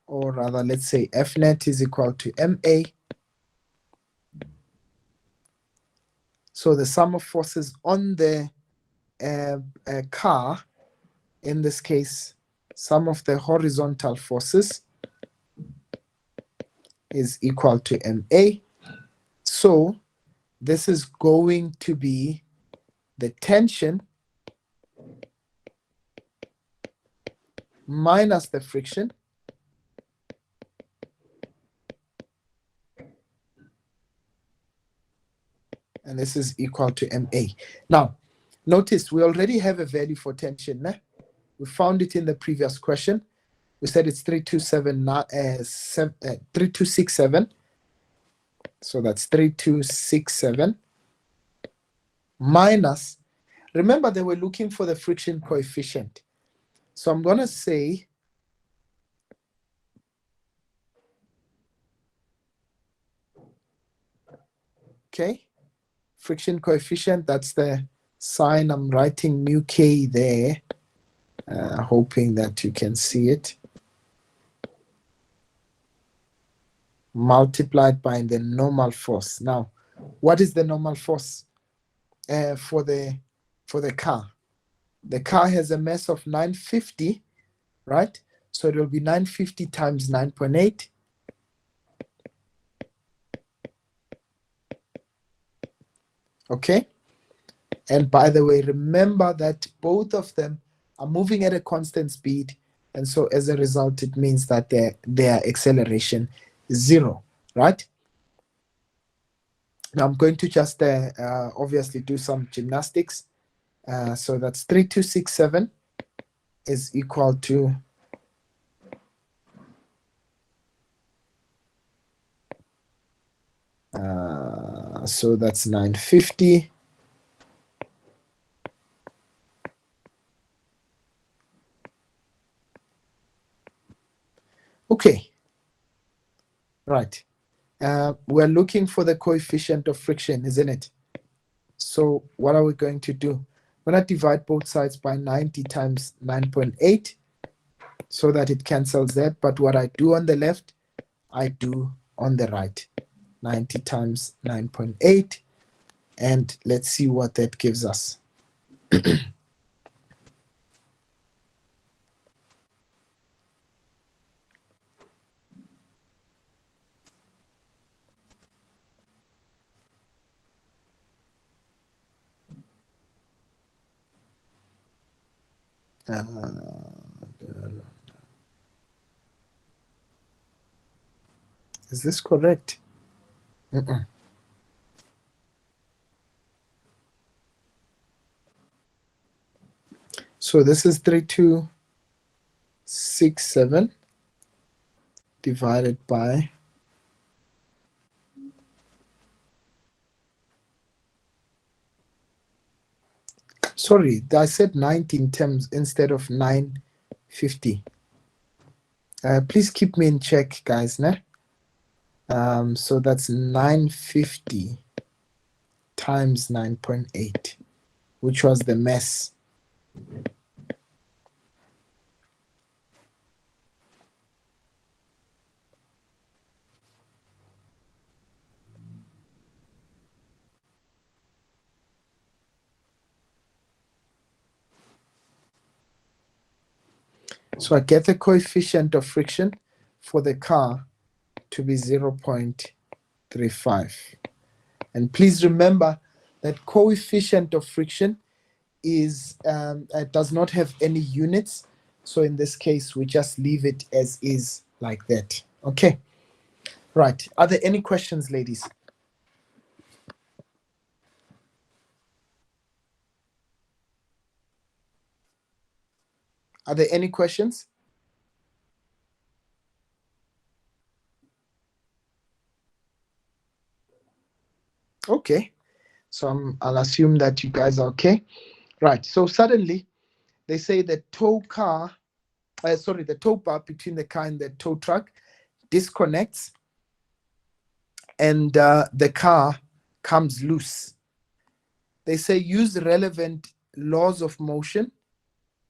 or rather, let's say F net is equal to MA. So the sum of forces on the car, in this case, sum of the horizontal forces is equal to MA. So this is going to be the tension minus the friction and this is equal to MA. Now, notice we already have a value for tension. We found it in the previous question. We said it's 3267. So that's 3267 minus, remember they were looking for the friction coefficient. So I'm going to say okay, friction coefficient, that's the sign. I'm writing mu k there, hoping that you can see it, multiplied by the normal force. Now, what is the normal force for the car? The car has a mass of 950, right? So it will be 950 times 9.8. Okay. And by the way, remember that both of them are moving at a constant speed. And so as a result, it means that their acceleration is 0, right? Now I'm going to just obviously do some gymnastics. So that's 3267 is equal to so that's 950. Okay, right. We're looking for the coefficient of friction, isn't it? So what are we going to do? We're going to divide both sides by 90 times 9.8 so that it cancels that. But what I do on the left, I do on the right. 90 times 9.8. And let's see what that gives us. Is this correct? So this is 3267 divided by sorry, I said 19 terms instead of 950. Please keep me in check, guys. Ne? So that's 950 times 9.8, which was the mass. So I get the coefficient of friction for the car to be 0.35. And please remember that coefficient of friction is does not have any units. So in this case, we just leave it as is like that. Okay. Right. Are there any questions, ladies? Are there any questions? Okay. So I'll assume that you guys are okay. Right. So suddenly they say the tow bar between the car and the tow truck disconnects and the car comes loose. They say use relevant laws of motion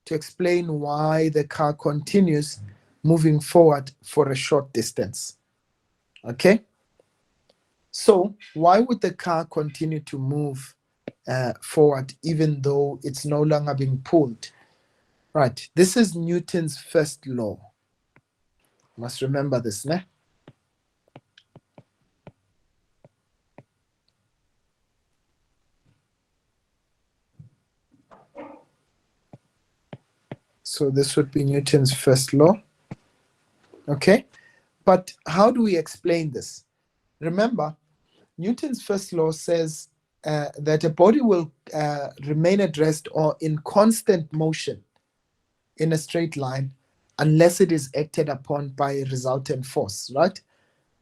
to explain why the car continues moving forward for a short distance. Okay? So why would the car continue to move forward even though it's no longer being pulled? Right. This is Newton's first law. Must remember this, ne? So this would be Newton's first law. Okay? But how do we explain this? Remember, Newton's first law says that a body will remain at rest or in constant motion in a straight line unless it is acted upon by a resultant force, right?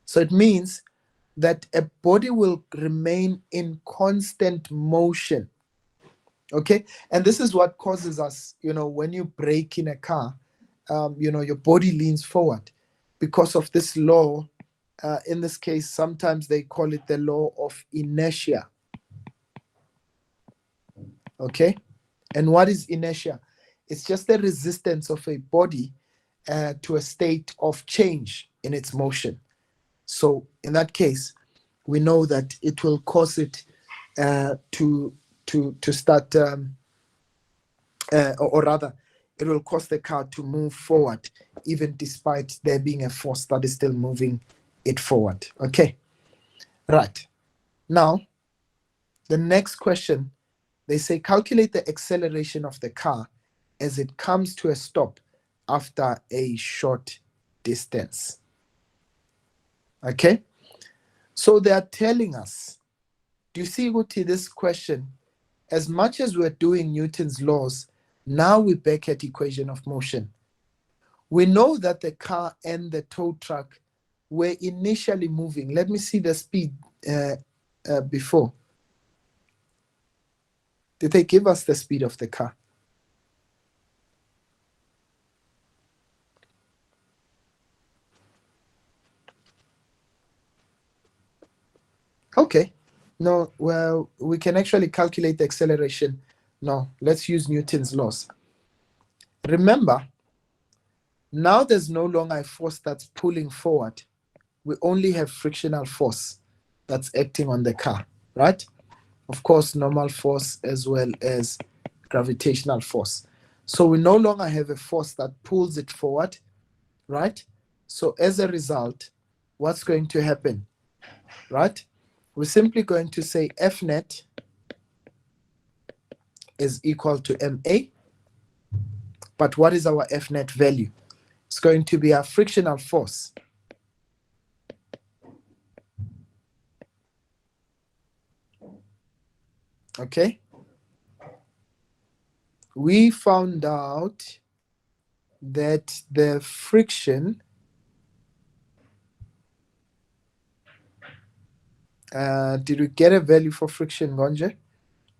So it means that a body will remain in constant motion. Okay? And this is what causes us, when you brake in a car, your body leans forward because of this law. In this case, sometimes they call it the law of inertia. Okay? And what is inertia? It's just the resistance of a body to a state of change in its motion. So in that case, we know that it will cause it to start, or rather, it will cause the car to move forward, even despite there being a force that is still moving it forward. Okay, right. Now, the next question, they say calculate the acceleration of the car as it comes to a stop after a short distance. Okay, so they are telling us, do you see, Guti, this question, as much as we're doing Newton's laws, now we're back at equation of motion. We know that the car and the tow truck were initially moving. Let me see the speed before. Did they give us the speed of the car? Okay. No, well, we can actually calculate the acceleration. No, let's use Newton's laws. Remember, now there's no longer a force that's pulling forward. We only have frictional force that's acting on the car, right? Of course, normal force as well as gravitational force. So we no longer have a force that pulls it forward, right? So as a result, what's going to happen, right? We're simply going to say F net is equal to MA. But what is our F net value? It's going to be our frictional force. Okay. We found out that the friction did we get a value for friction, Gonje,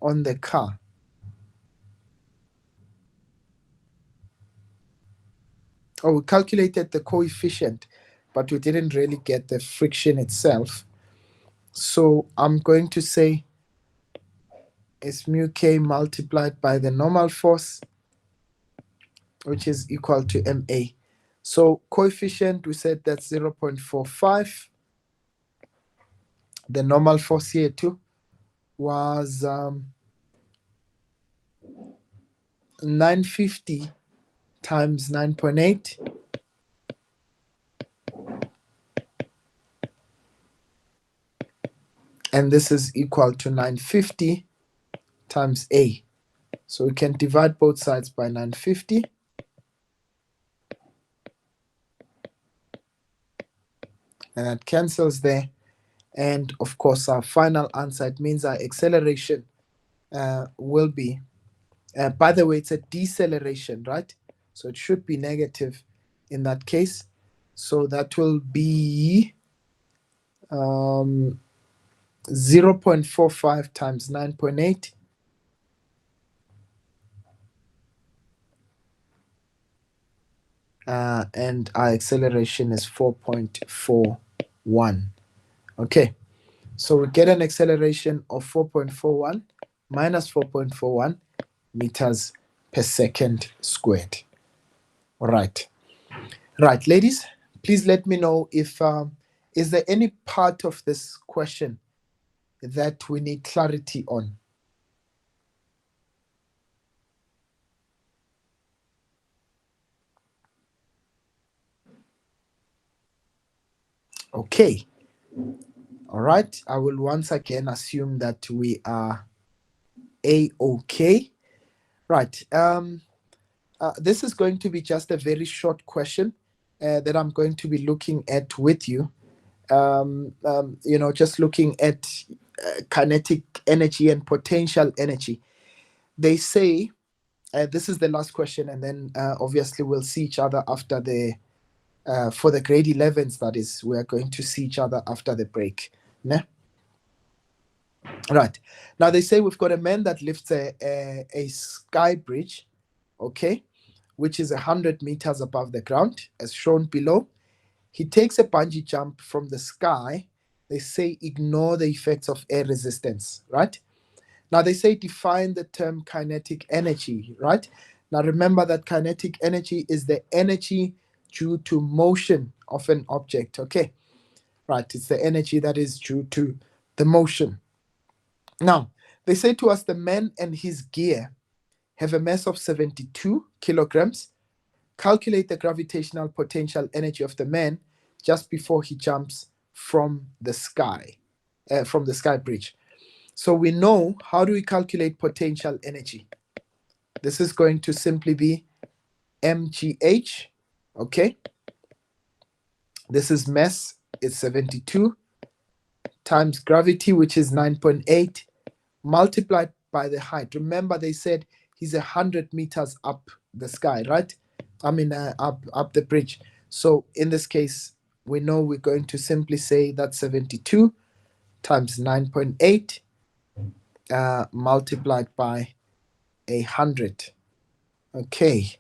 on the car? Oh, we calculated the coefficient, but we didn't really get the friction itself. So I'm going to say it's mu k multiplied by the normal force, which is equal to MA. So coefficient, we said that's 0.45. The normal force here too was 950 times 9.8. And this is equal to 950 times A. So we can divide both sides by 950. And that cancels there. And of course, our final answer, it means our acceleration will be, by the way, it's a deceleration, right? So it should be negative in that case. So that will be 0.45 times 9.8. And our acceleration is 4.41. Okay, so we get an acceleration of 4.41 minus 4.41 meters per second squared. All right. Right, ladies, please let me know if is there any part of this question that we need clarity on? Okay. All right. I will once again assume that we are A-OK. Right. This is going to be just a very short question that I'm going to be looking at with you. Just looking at kinetic energy and potential energy. They say, this is the last question, and then obviously we'll see each other after for the grade 11s, that is, we are going to see each other after the break. Ne? Right. Now they say we've got a man that lifts a sky bridge, okay, which is 100 meters above the ground, as shown below. He takes a bungee jump from the sky. They say ignore the effects of air resistance, right? Now they say define the term kinetic energy, right? Now remember that kinetic energy is the energy due to motion of an object, okay? Right, it's the energy that is due to the motion. Now, they say to us the man and his gear have a mass of 72 kilograms. Calculate the gravitational potential energy of the man just before he jumps from the sky bridge. So we know, how do we calculate potential energy? This is going to simply be mgh. Okay, this is mass, it's 72, times gravity, which is 9.8, multiplied by the height. Remember, they said he's 100 meters up the sky, right? I mean, up the bridge. So in this case, we know we're going to simply say that 72 times 9.8 multiplied by 100. Okay,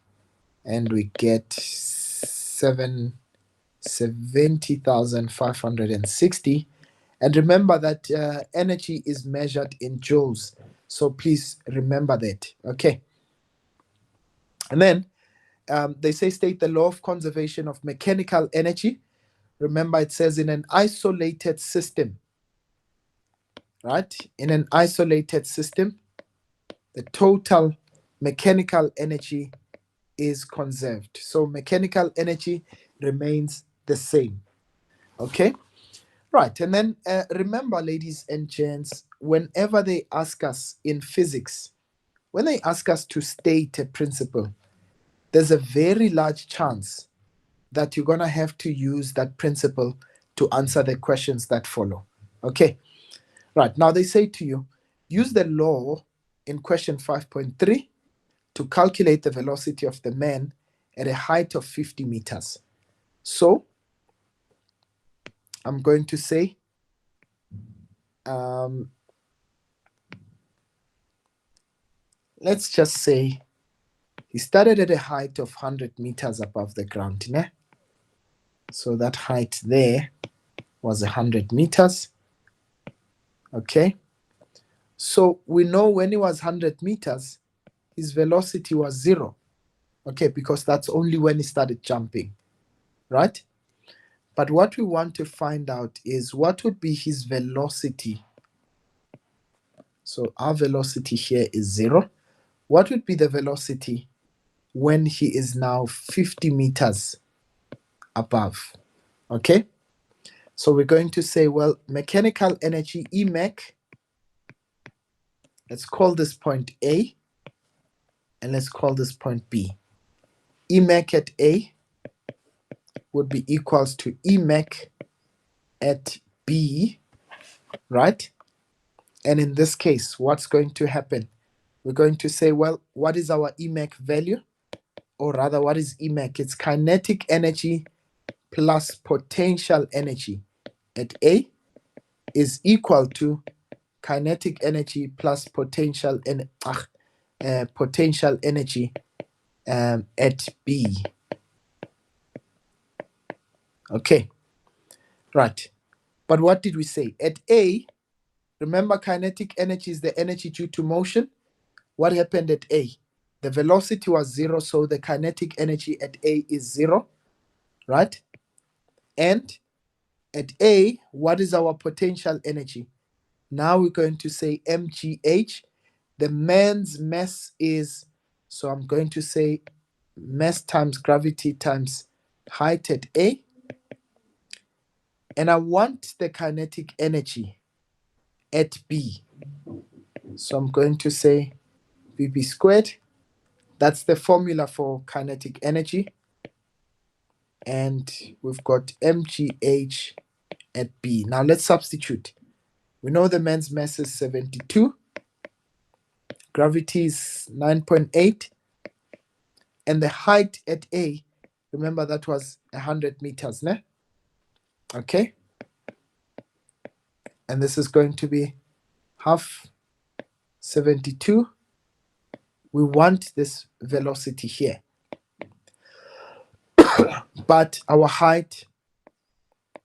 and we get 70,560. And remember that energy is measured in joules. So please remember that. Okay. And then they say state the law of conservation of mechanical energy. Remember, it says in an isolated system, right? In an isolated system, the total mechanical energy is conserved. So mechanical energy remains the same. Okay. Right. And then remember, ladies and gents, whenever they ask us in physics, when they ask us to state a principle, there's a very large chance that you're going to have to use that principle to answer the questions that follow. Okay. Right. Now they say to you, use the law in question 5.3 to calculate the velocity of the man at a height of 50 meters. So I'm going to say, let's just say he started at a height of 100 meters above the ground. Ne? So that height there was 100 meters. Okay. So we know when he was 100 meters, his velocity was 0. Okay, because that's only when he started jumping, right? But what we want to find out is what would be his velocity. So our velocity here is 0. What would be the velocity when he is now 50 meters above? Okay, so we're going to say, well, mechanical energy, Emech, let's call this point A, and let's call this point B. Emech at A would be equals to Emech at B, right? And in this case, what's going to happen? We're going to say, well, what is our Emech value? Or rather, what is Emech? It's kinetic energy plus potential energy at A is equal to kinetic energy plus potential energy at B. Okay, right. But what did we say? At A, remember, kinetic energy is the energy due to motion. What happened at A? The velocity was 0, so the kinetic energy at A is 0, right? And at A, what is our potential energy? Now we're going to say mgh. The man's mass is, so I'm going to say mass times gravity times height at A. And I want the kinetic energy at B. So I'm going to say Vb squared. That's the formula for kinetic energy. And we've got mgh at B. Now let's substitute. We know the man's mass is 72. Gravity is 9.8. And the height at A, remember that was 100 meters, ne? Okay. And this is going to be half 72. We want this velocity here. But our height,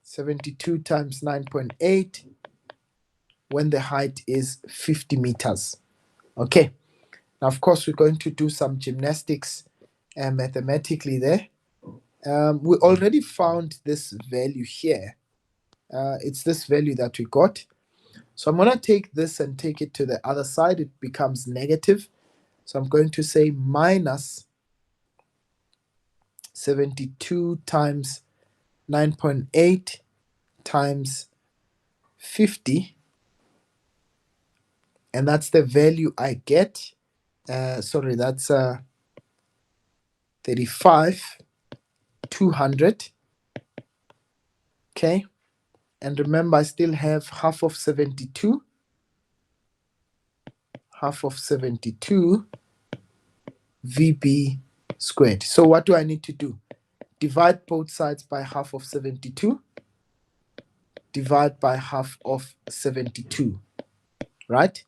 72 times 9.8, when the height is 50 meters. Okay. Now, of course, we're going to do some gymnastics mathematically there. We already found this value here. It's this value that we got. So I'm going to take this and take it to the other side. It becomes negative. So I'm going to say minus 72 times 9.8 times 50, and that's the value I get. Sorry, that's 35,200. Okay, and remember I still have half of 72. Half of 72 VB squared. So what do I need to do? Divide both sides by half of 72. Divide by half of 72, right?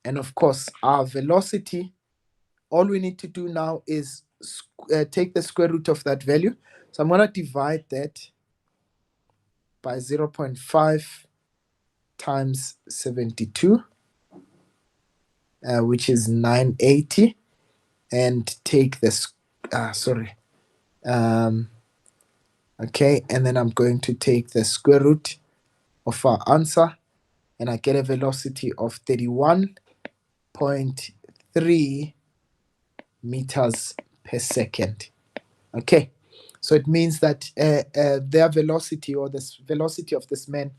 And of course, our velocity, all we need to do now is take the square root of that value. So I'm going to divide that by 0.5 times 72, which is 980, and take this, okay, and then I'm going to take the square root of our answer, and I get a velocity of 31.3 meters per second. Okay, so it means that their velocity, or the velocity of this man,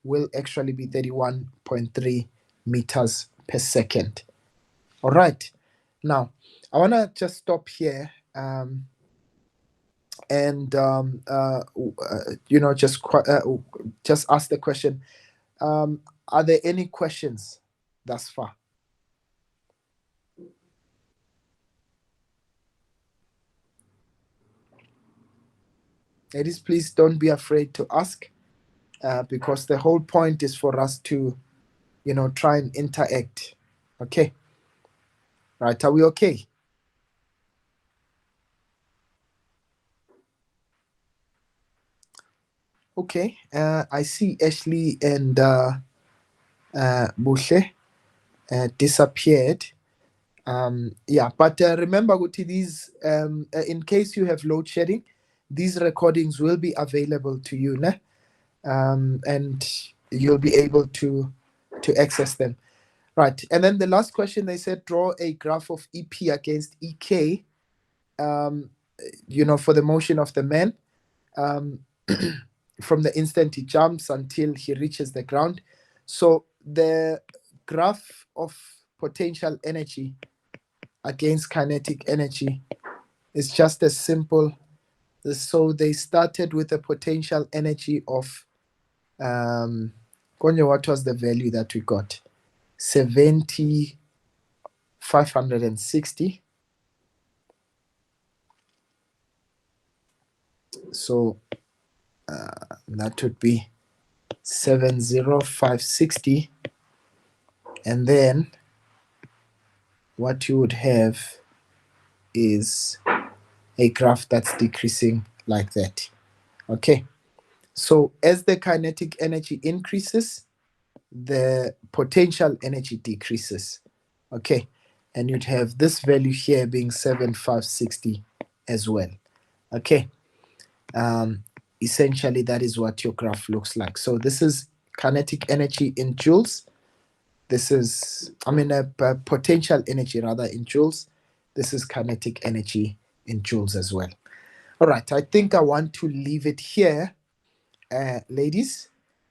will actually be 31.3 meters per second. All right, now I want to just stop here and just ask the question, are there any questions thus far? Ladies, please don't be afraid to ask, because the whole point is for us to, try and interact. Okay. Right. Are we okay? Okay. I see Ashley and Bushe disappeared. Yeah, but remember, Guti, these, in case you have load shedding, these recordings will be available to you, ne? And you'll be able to access them. Right. And then the last question, they said, draw a graph of EP against EK, for the motion of the man, from the instant he jumps until he reaches the ground. So the graph of potential energy against kinetic energy is just as simple. So they started with a potential energy of, Konya, what was the value that we got? 70,560. So that would be 70,560. And then what you would have is a graph that's decreasing like that. Okay. So as the kinetic energy increases, the potential energy decreases. Okay. And you'd have this value here being 7,560 as well. Okay. Essentially, that is what your graph looks like. So this is kinetic energy in joules. This is, potential energy rather in joules. This is kinetic energy in joules as well. All right, I think I want to leave it here, ladies.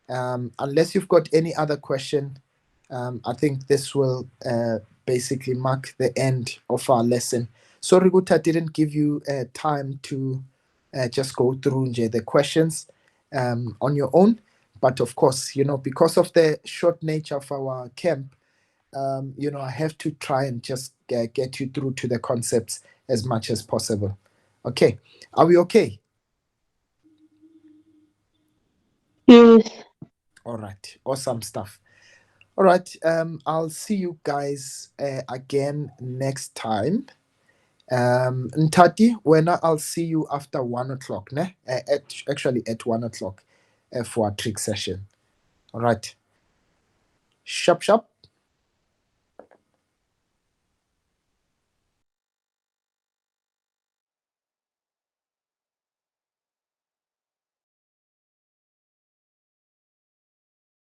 Unless you've got any other question, I think this will basically mark the end of our lesson. Sorry, Guta didn't give you time to just go through the questions on your own. But of course, because of the short nature of our camp, I have to try and just get you through to the concepts as much as possible. Okay, are we okay? Yes. All right, awesome stuff. All right, I'll see you guys again next time. Ntati, when I'll see you after 1 o'clock, ne? At 1 o'clock for our trick session. All right. Sharp, sharp.